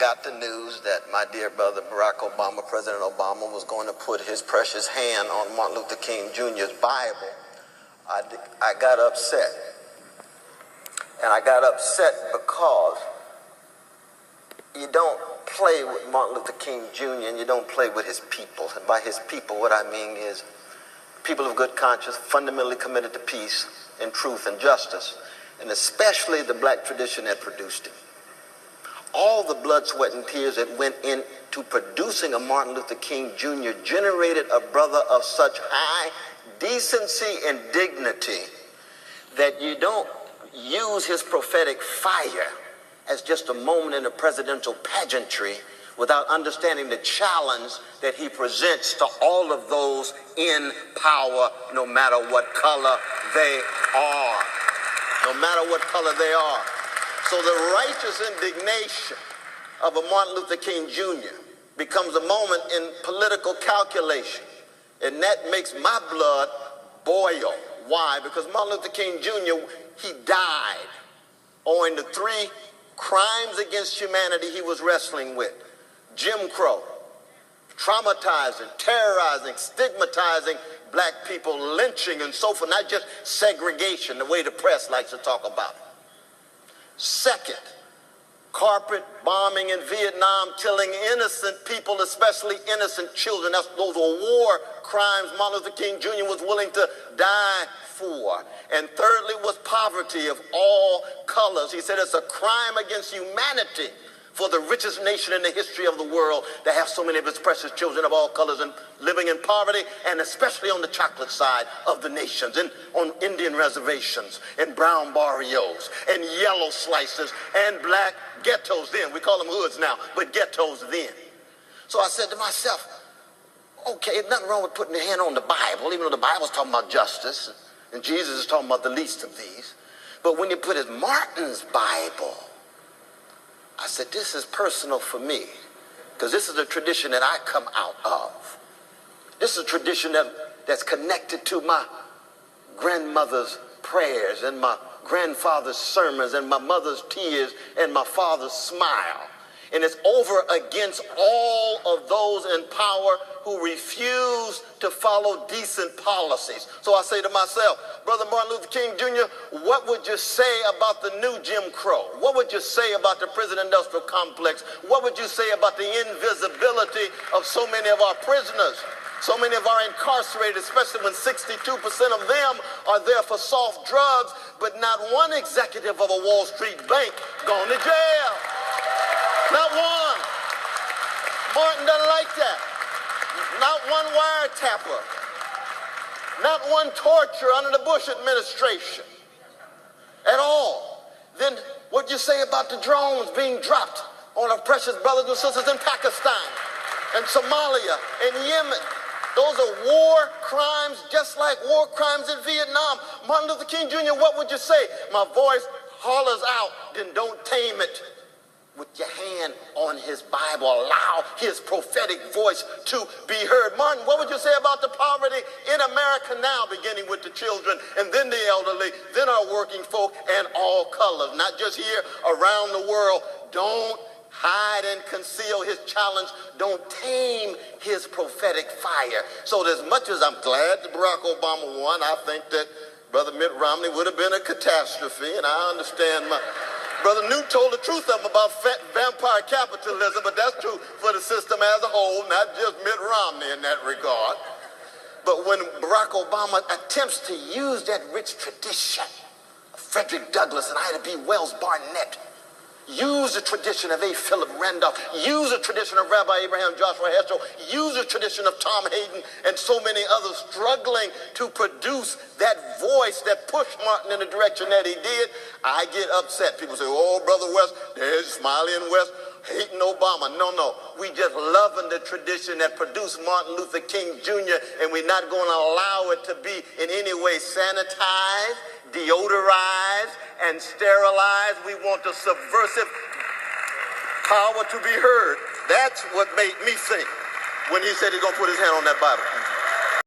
got the news that my dear brother Barack Obama, President Obama, was going to put his precious hand on Martin Luther King Jr.'s Bible, I got upset. And I got upset because you don't play with Martin Luther King Jr. and you don't play with his people. And by his people, what I mean is people of good conscience, fundamentally committed to peace and truth and justice, and especially the black tradition that produced him. All the blood, sweat, and tears that went into producing a Martin Luther King Jr. generated a brother of such high decency and dignity that you don't use his prophetic fire as just a moment in a presidential pageantry without understanding the challenge that he presents to all of those in power, no matter what color they are. No matter what color they are. So the righteous indignation of a Martin Luther King Jr. becomes a moment in political calculation. And that makes my blood boil. Why? Because Martin Luther King Jr., he died owing to 3 crimes against humanity he was wrestling with. Jim Crow, traumatizing, terrorizing, stigmatizing black people, lynching and so forth, not just segregation, the way the press likes to talk about it. Second, carpet bombing in Vietnam, killing innocent people, especially innocent children. Those were war crimes Martin Luther King Jr. was willing to die for. And thirdly was poverty of all colors. He said it's a crime against humanity for the richest nation in the history of the world to have so many of its precious children of all colors and living in poverty, and especially on the chocolate side of the nations, and on Indian reservations, and brown barrios, and yellow slices, and black ghettos then. We call them hoods now, but ghettos then. So I said to myself, okay, there's nothing wrong with putting your hand on the Bible, even though the Bible's talking about justice, and Jesus is talking about the least of these. But when you put it Martin's Bible, I said, this is personal for me, because this is a tradition that I come out of. This is a tradition that's connected to my grandmother's prayers and my grandfather's sermons and my mother's tears and my father's smile. And it's over against all of those in power who refuse to follow decent policies. So I say to myself, Brother Martin Luther King Jr., what would you say about the new Jim Crow? What would you say about the prison-industrial complex? What would you say about the invisibility of so many of our prisoners? So many of our incarcerated, especially when 62% of them are there for soft drugs, but not one executive of a Wall Street bank gone to jail. Not one. Martin doesn't like that. Not one wiretapper. Not one torture under the Bush administration at all. Then what'd you say about the drones being dropped on our precious brothers and sisters in Pakistan and Somalia and Yemen? Those are war crimes, just like war crimes in Vietnam. Martin Luther King Jr., what would you say? My voice hollers out, then don't tame it. With your hand on his Bible, allow his prophetic voice to be heard. Martin, what would you say about the poverty in America now, beginning with the children and then the elderly, then our working folk and all colors, not just here, around the world? Don't hide and conceal his challenge. Don't tame his prophetic fire. So as much as I'm glad that Barack Obama won, I think that Brother Mitt Romney would have been a catastrophe, and I understand Brother Newt told the truth of him about vampire capitalism, but that's true for the system as a whole, not just Mitt Romney in that regard. But when Barack Obama attempts to use that rich tradition of Frederick Douglass and Ida B. Wells Barnett, use the tradition of A. Philip Randolph, use the tradition of Rabbi Abraham Joshua Heschel, use the tradition of Tom Hayden and so many others struggling to produce that voice that pushed Martin in the direction that he did, I get upset. People say, oh, Brother West, there's Smiley and West hating Obama. No, we just loving the tradition that produced Martin Luther King Jr., and we're not going to allow it to be in any way sanitized, deodorized, and sterilized. We want the subversive power to be heard. That's what made me think when he said he's going to put his hand on that Bible.